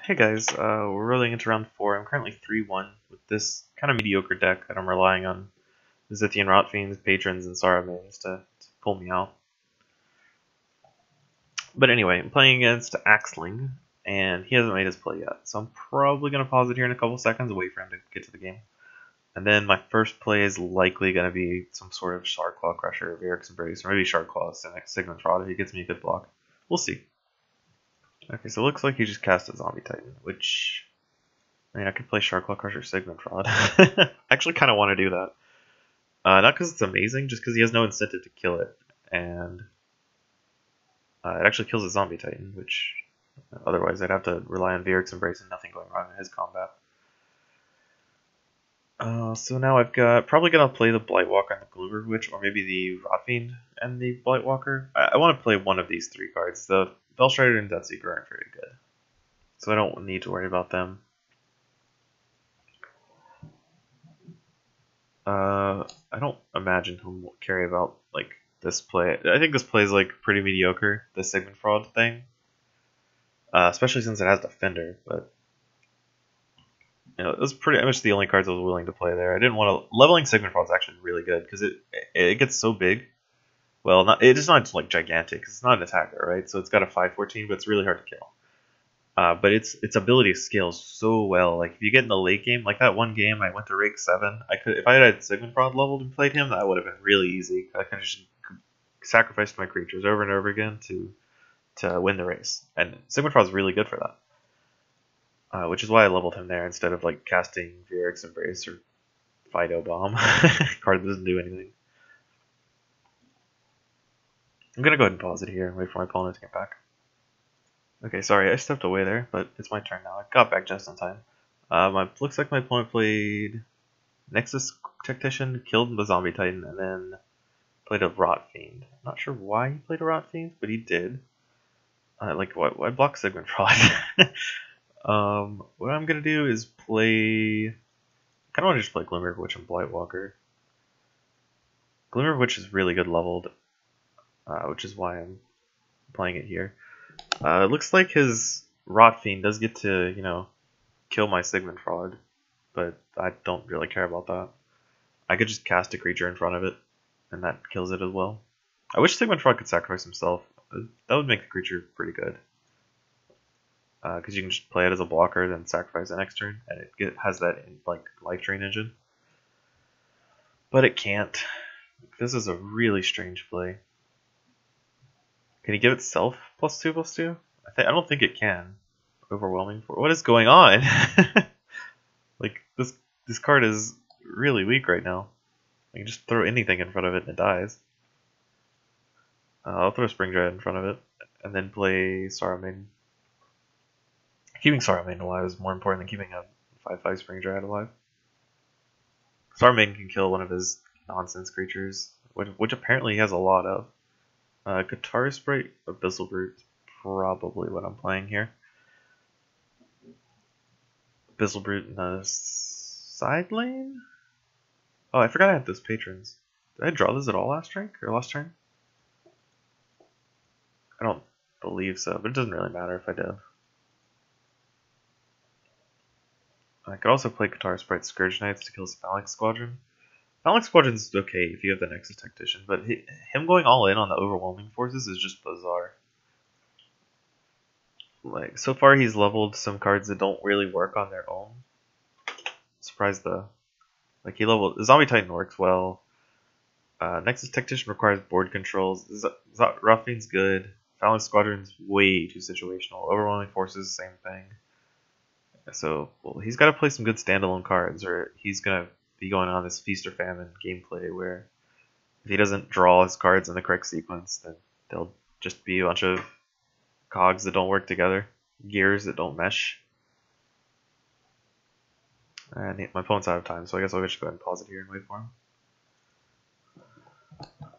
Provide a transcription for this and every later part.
Hey guys, we're rolling into round 4. I'm currently 3-1 with this kind of mediocre deck that I'm relying on Zithian Rotfiends, Patrons, and Saramans to pull me out. But anyway, I'm playing against Axling, and he hasn't made his play yet, so I'm probably going to pause it here in a couple seconds, wait for him to get to the game. And then my first play is likely going to be some sort of Shark-Claw Crusher, Varric's Embrace, or maybe Shark-Claw Sigmund Fraud if he gets me a good block. We'll see. Okay, so it looks like he just cast a Zombie Titan, which, I mean, I could play Shark-Claw Crusher Sigmund Fraud. I actually kind of want to do that. Not because it's amazing, just because he has no incentive to kill it. And it actually kills a Zombie Titan, which otherwise I'd have to rely on Varric's Embrace and nothing going wrong in his combat. So now I've got, probably going to play the Blightwalker and the Gloomer Witch, or maybe the Rotfiend and the Blightwalker. I want to play one of these three cards. The Bellstrider and Deathseeker aren't very good, so I don't need to worry about them. I don't imagine he'll care about like this play. I think this play is like pretty mediocre, the Sigmund Fraud thing, especially since it has Defender. But you know, it was pretty much the only cards I was willing to play there. I didn't want to. Leveling Sigmund Fraud is actually really good because it gets so big. Well, it's not like gigantic. It's not an attacker, right? So it's got a 5/14, but it's really hard to kill. But its ability scales so well. Like if you get in the late game, like that one game I went to rank 7, I could, if I had Sigmund Fraud leveled and played him, that would have been really easy. I could just sacrifice my creatures over and over again to win the race. And Sigmund Fraud is really good for that. Which is why I leveled him there instead of like casting Varric's Embrace or Fido Bomb. Card that doesn't do anything. I'm gonna go ahead and pause it here and wait for my opponent to get back. Okay, sorry, I stepped away there, but it's my turn now. I got back just in time. Looks like my opponent played Nexus Tactician, killed the Zombie Titan, and then played a Rot Fiend. I'm not sure why he played a Rot Fiend, but he did. Like, why block Sigmund Fraud? What I'm gonna do is play. I kind of want to just play Glimmer Witch and Blightwalker. Glimmer Witch is really good leveled, which is why I'm playing it here. It looks like his Rot Fiend does get to, you know, kill my Sigmund Fraud, but I don't really care about that. I could just cast a creature in front of it, and that kills it as well. I wish Sigmund Fraud could sacrifice himself. That would make the creature pretty good. Because you can just play it as a blocker, then sacrifice the next turn, and it has that like life drain engine. But it can't. This is a really strange play. Can he give itself +2/+2? I don't think it can. Overwhelming. What is going on? Like this card is really weak right now. I can just throw anything in front of it and it dies. I'll throw Spring Dread in front of it and then play Saramane. Keeping Saramane alive is more important than keeping a 5/5 Spring Dread alive. Saramane can kill one of his nonsense creatures, which apparently he has a lot of. Guitar Sprite, Abyssal Brute is probably what I'm playing here. Abyssal Brute in the side lane? Oh, I forgot I had those patrons. Did I draw this at all last turn? I don't believe so, but it doesn't really matter if I did. I could also play Guitar Sprite Scourge Knights to kill his Phalanx Squadron. Phalanx Squadron's okay if you have the Nexus Tactician, but him going all in on the overwhelming forces is just bizarre. Like, so far he's leveled some cards that don't really work on their own. Surprised though. Like, he leveled Zombie Titan works well. Nexus Tactician requires board controls. Rotfiend's good. Phalanx Squadron's way too situational. Overwhelming forces, same thing. So, well, he's got to play some good standalone cards, or he's gonna be going on this feast or famine gameplay where if he doesn't draw his cards in the correct sequence, then they'll just be a bunch of cogs that don't work together, gears that don't mesh. And my opponent's out of time, so I guess I'll just go ahead and pause it here and wait for him.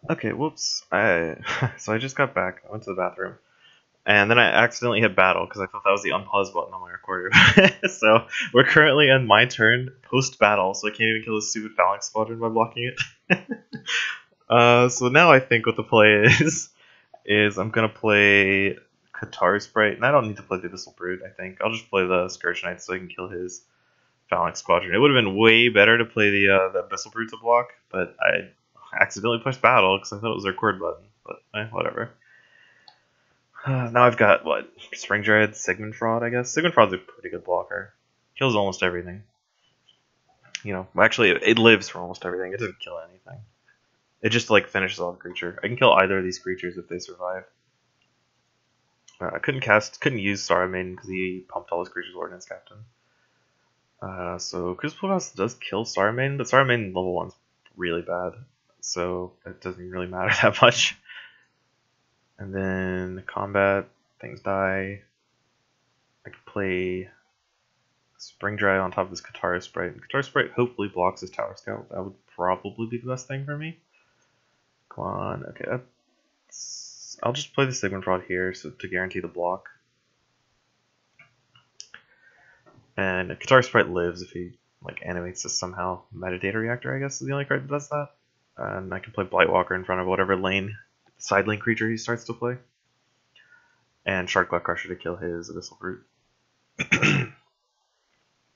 Okay, whoops. So I just got back. I went to the bathroom. And then I accidentally hit battle because I thought that was the unpause button on my recorder. So we're currently in my turn post-battle, so I can't even kill this stupid Phalanx Squadron by blocking it. So now I think what the play is I'm going to play Qatar Sprite, and I don't need to play the Abyssal Brute, I think. I'll just play the Scourge Knight so I can kill his Phalanx Squadron. It would have been way better to play the Abyssal Brute to block, but I accidentally pushed Battle because I thought it was a record button, but whatever. Now I've got, what, Spring Dread, Sigmund Fraud, I guess? Sigmund Fraud's a pretty good blocker. Kills almost everything. You know, actually, it lives for almost everything. It doesn't kill anything. It just, like, finishes off the creature. I can kill either of these creatures if they survive. I couldn't use Saruman because he pumped all his creatures Ordnance Captain. So Crucible House does kill Saruman, but Saruman level 1's really bad, so it doesn't really matter that much. And then combat, things die. I could play Spring Drive on top of this Qatar Sprite. And Qatar Sprite hopefully blocks his Tower Scout. That would probably be the best thing for me. Come on, okay, I'll just play the Sigmund Fraud here so to guarantee the block. And Qatar Sprite lives if he like animates this somehow. Metadata Reactor, I guess, is the only card that does that. And I can play Blightwalker in front of whatever side lane creature he starts to play. And Sharkclaw Crusher to kill his Abyssal Brute.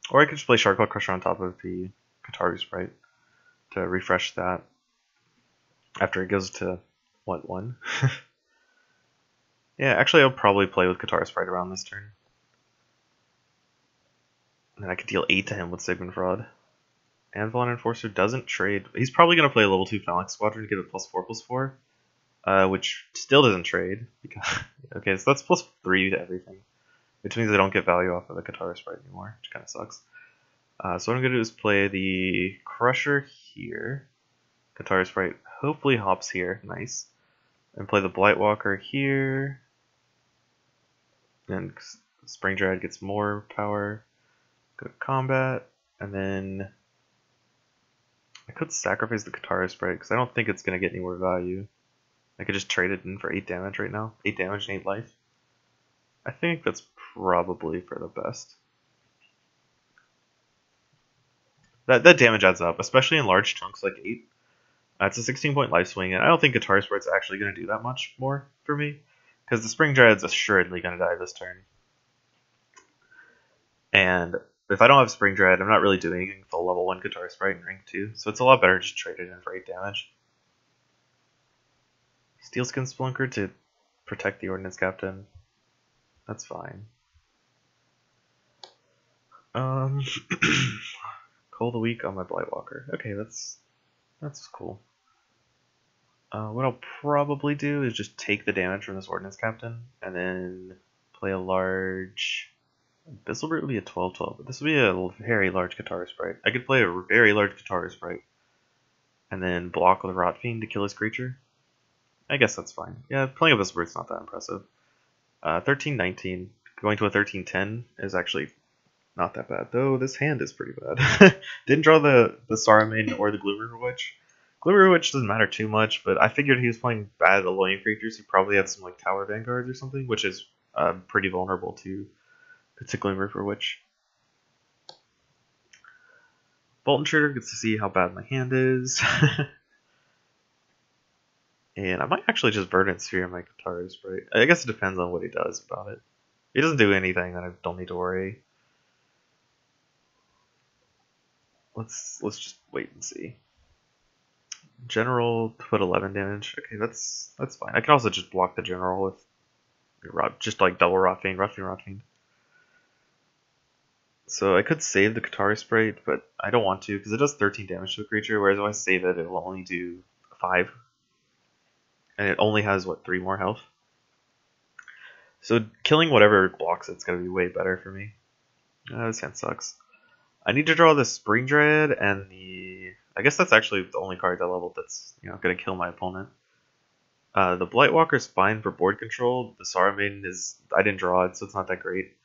Or I could just play Sharkclaw Crusher on top of the Qatari Sprite to refresh that after it goes to, what, 1? Yeah, actually I'll probably play with Qatar Sprite around this turn. And I could deal 8 to him with Sigmund Fraud. Anvilbreaker Enforcer doesn't trade. He's probably going to play a level 2 Phalanx Squadron to give it +4/+4. Which still doesn't trade. Okay, so that's +3 to everything. Which means I don't get value off of the Qatar Sprite anymore, which kind of sucks. So what I'm going to do is play the Crusher here. Qatar Sprite hopefully hops here. Nice. And play the Blightwalker here. And Spring Dread gets more power. Go to combat. And then I could sacrifice the Qatar Sprite because I don't think it's going to get any more value. I could just trade it in for 8 damage right now. 8 damage and 8 life. I think that's probably for the best. That damage adds up, especially in large chunks like 8. It's a 16-point life swing, and I don't think Guitar Sprite's actually going to do that much more for me, because the Spring Dread's assuredly going to die this turn. And if I don't have Spring Dread, I'm not really doing anything with the level 1 Guitar Sprite in rank 2, so it's a lot better to just trade it in for 8 damage. Steelskin Splunker to protect the Ordnance Captain. That's fine. Call the Weak on my Blightwalker. Okay, that's cool. What I'll probably do is just take the damage from this Ordnance Captain, and then play a large... Abyssal Brute would be a 12/12, but this would be a very large Qatar Sprite. I could play a very large Qatar Sprite, and then block with a Rot Fiend to kill his creature. I guess that's fine. Yeah, playing Abyssal Brute's not that impressive. 13-19, going to a 13-10 is actually not that bad, though this hand is pretty bad. Didn't draw the Saruman or the Gloomriver Witch. Gloomriver Witch doesn't matter too much, but I figured he was playing bad Alolan creatures. He probably had some like Tower Vanguards or something, which is pretty vulnerable to Gloomriver Witch. Bolt Intruder gets to see how bad my hand is. And I might actually just Verdant Sphere my Qatar Sprite. I guess it depends on what he does about it. If he doesn't do anything, then I don't need to worry. Let's just wait and see. General put 11 damage. Okay, that's fine. I can also just block the general with just like double Rot Fiend. So I could save the Qatar Sprite, but I don't want to because it does 13 damage to a creature, whereas if I save it, it will only do 5. And it only has, what, 3 more health? So killing whatever blocks it's going to be way better for me. This hand sucks. I need to draw the Spring Dread and the... I guess that's actually the only card that leveled that's going to kill my opponent. The Blightwalker's fine for board control. The Saruman is... I didn't draw it, so it's not that great.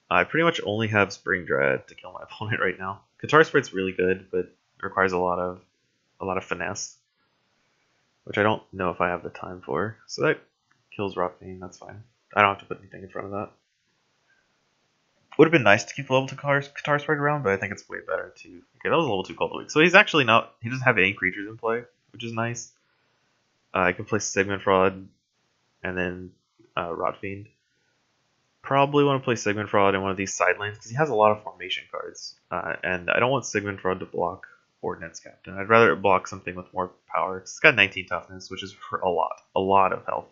I pretty much only have Spring Dread to kill my opponent right now. Qatar Sprite's really good, but it requires a lot of finesse, which I don't know if I have the time for. So that kills Rot Fiend, that's fine. I don't have to put anything in front of that. Would have been nice to keep the level 2 Qatar Sprite around, but I think it's way better to... Okay, that was a level 2 Call the Weak. So he's actually not... He doesn't have any creatures in play, which is nice. I can play Sigmund Fraud and then Rot Fiend. probably want to play Sigmund Fraud in one of these side lanes because he has a lot of formation cards, and I don't want Sigmund Fraud to block Ordnance Captain. I'd rather it block something with more power. It's got 19 toughness, which is a lot of health.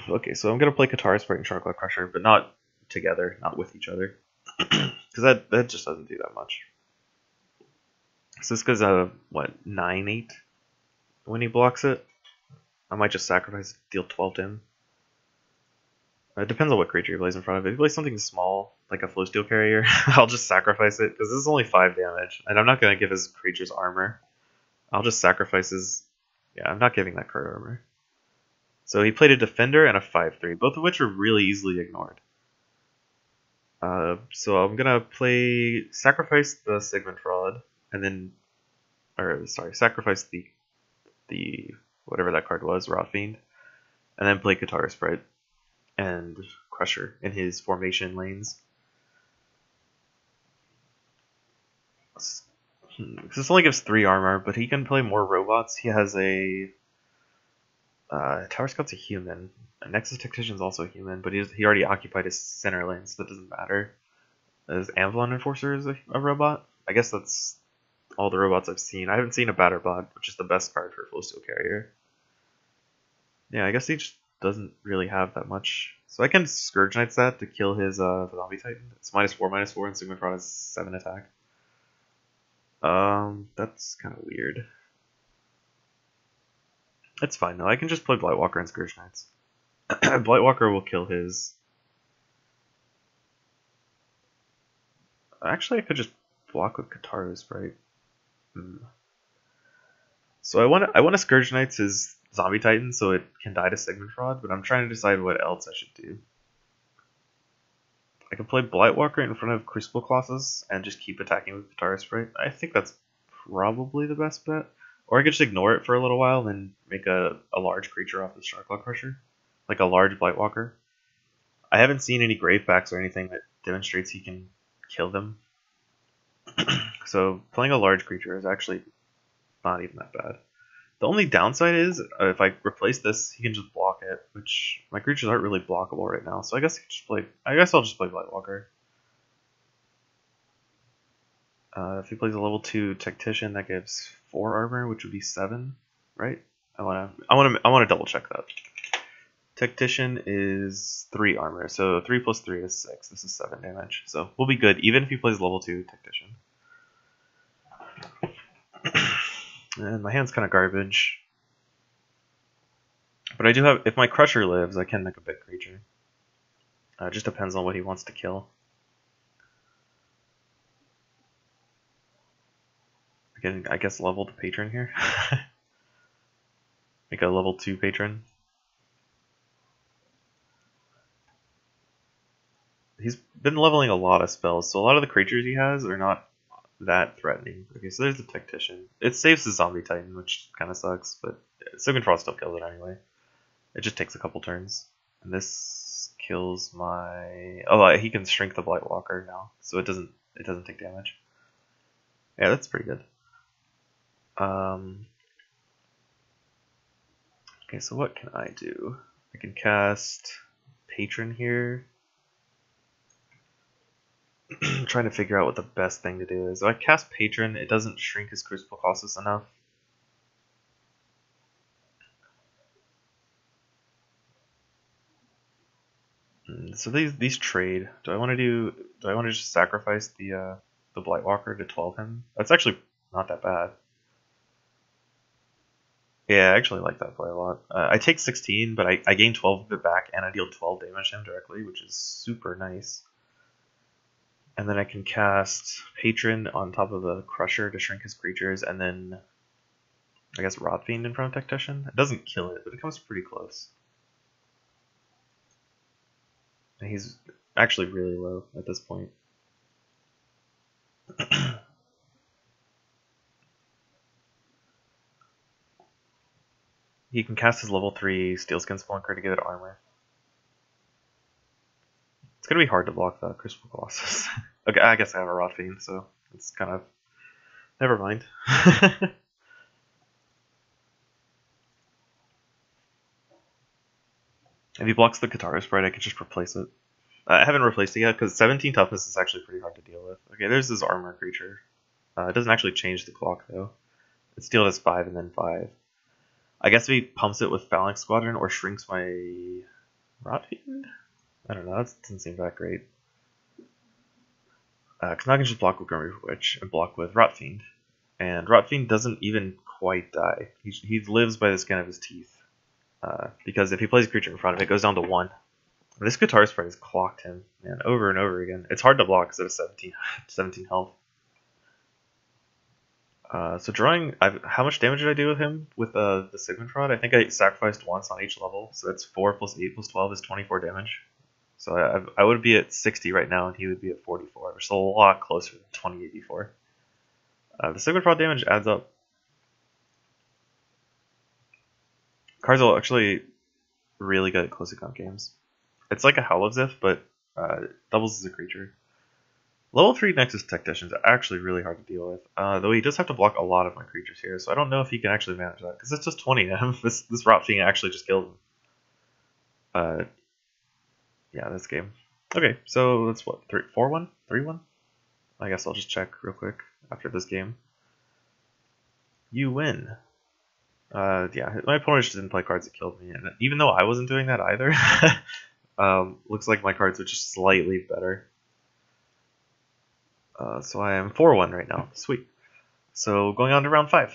Okay, so I'm gonna play Katara Sprite and Sharklet Crusher, but not together, not with each other, because that just doesn't do that much. So this goes what 9/8 when he blocks it. I might just sacrifice, deal 12 to him. It depends on what creature he plays in front of it. If he plays something small, like a Flow Steel Carrier, I'll just sacrifice it, because this is only 5 damage, and I'm not going to give his creatures armor. I'll just sacrifice his... Yeah, I'm not giving that card armor. So he played a Defender and a 5/3, both of which are really easily ignored. So I'm going to sacrifice the Sigmund Fraud, and then... Or, sorry, sacrifice the whatever that card was, Rot Fiend, and then play Katara Sprite and Crusher in his formation lanes. This only gives 3 armor, but he can play more robots. He has a Tower Scout's a human. Nexus Tactician's also a human, but he already occupied his center lane, so that doesn't matter. Is Avalon Enforcer is a robot? I guess that's all the robots I've seen. I haven't seen a Batterbot, which is the best card for Flow Steel Carrier. Yeah, I guess he just doesn't really have that much. So I can Scourge Knights that to kill his Zombie Titan. It's -4/-4, and Sigmund Fraud has 7 attack. That's kind of weird. It's fine though. I can just play Blightwalker and Scourge Knights. Blightwalker will kill his... Actually, I could just block with Katara Sprite. So I want to Scourge Knights his Zombie Titan so it can die to Sigmund Fraud, but I'm trying to decide what else I should do. I can play Blightwalker in front of Crucible Colossus and just keep attacking with Katara Sprite. I think that's probably the best bet. Or I could just ignore it for a little while and then make a large creature off the Sharklet Crusher. Like a large Blightwalker. I haven't seen any Gravebacks or anything that demonstrates he can kill them. So playing a large creature is actually not even that bad. The only downside is, if I replace this, he can just block it, which my creatures aren't really blockable right now. So I guess I'll just play Blightwalker. If he plays a level 2 Tactician, that gives 4 armor, which would be 7, right? I wanna double check that. Tactician is 3 armor, so 3 plus 3 is 6. This is 7 damage, so we'll be good even if he plays level 2 Tactician. And my hand's kind of garbage. But I do have, if my Crusher lives, I can make a big creature. It just depends on what he wants to kill. I guess level the Patron here. Make a level 2 Patron. He's been leveling a lot of spells, so a lot of the creatures he has are not that threatening. Okay, so there's the Tactician. It saves the Zombie Titan, which kind of sucks, but Sigmund Fraud still kills it anyway. It just takes a couple turns. And this kills my... Oh, he can shrink the Blightwalker now, so it doesn't take damage. Yeah, that's pretty good. Okay, so what can I do? I can cast Patron here. I'm trying to figure out what the best thing to do is. If I cast Patron, it doesn't shrink his Crucible Colossus enough. So these trade. Do I want to just sacrifice the Blightwalker to 12 him? That's actually not that bad. Yeah, I actually like that play a lot. I take 16, but I gain 12 of it back, and I deal 12 damage to him directly, which is super nice. And then I can cast Patron on top of the Crusher to shrink his creatures, and then I guess Rot Fiend in front of Tactician. It doesn't kill it, but it comes pretty close. And he's actually really low at this point. He can cast his level 3 Steelskin Spelunker to give it armor. It's gonna be hard to block the Crucible Colossus. Okay, I guess I have a Rot Fiend, so it's kind of... Never mind. If he blocks the Katara sprite, I can just replace it. I haven't replaced it yet because 17 toughness is actually pretty hard to deal with. Okay, there's this armor creature. It doesn't actually change the clock though. It still has 5 and then 5. I guess if he pumps it with Phalanx Squadron or shrinks my Rotfiend? I don't know, that doesn't seem that great. Because now I can just block with Grim Witch and block with Rotfiend. And Rotfiend doesn't even quite die. He lives by the skin of his teeth. Because if he plays a creature in front of it, it goes down to 1. This Guitar Sprite has clocked him, man, over and over again. It's hard to block because it has 17 health. So drawing, how much damage did I do with him with the Sigmund Rod? I think I sacrificed once on each level, so that's 4 plus 8 plus 12 is 24 damage. So I would be at 60 right now, and he would be at 44, which is a lot closer than 2084. The Sigmund Rod damage adds up. Cards are actually really good at close account games. It's like a Howl of Zif, but doubles as a creature. Level 3 Nexus Tactician is actually really hard to deal with, though he does have to block a lot of my creatures here, so I don't know if he can actually manage that, because it's just 20 to him. This Rotfiend actually just killed him. Yeah, this game. Okay, so that's what, 4-1? 3-1? I guess I'll just check real quick after this game. You win. Yeah, my opponent just didn't play cards that killed me, and even though I wasn't doing that either, looks like my cards are just slightly better. So I am 4-1 right now. Sweet. So going on to round 5.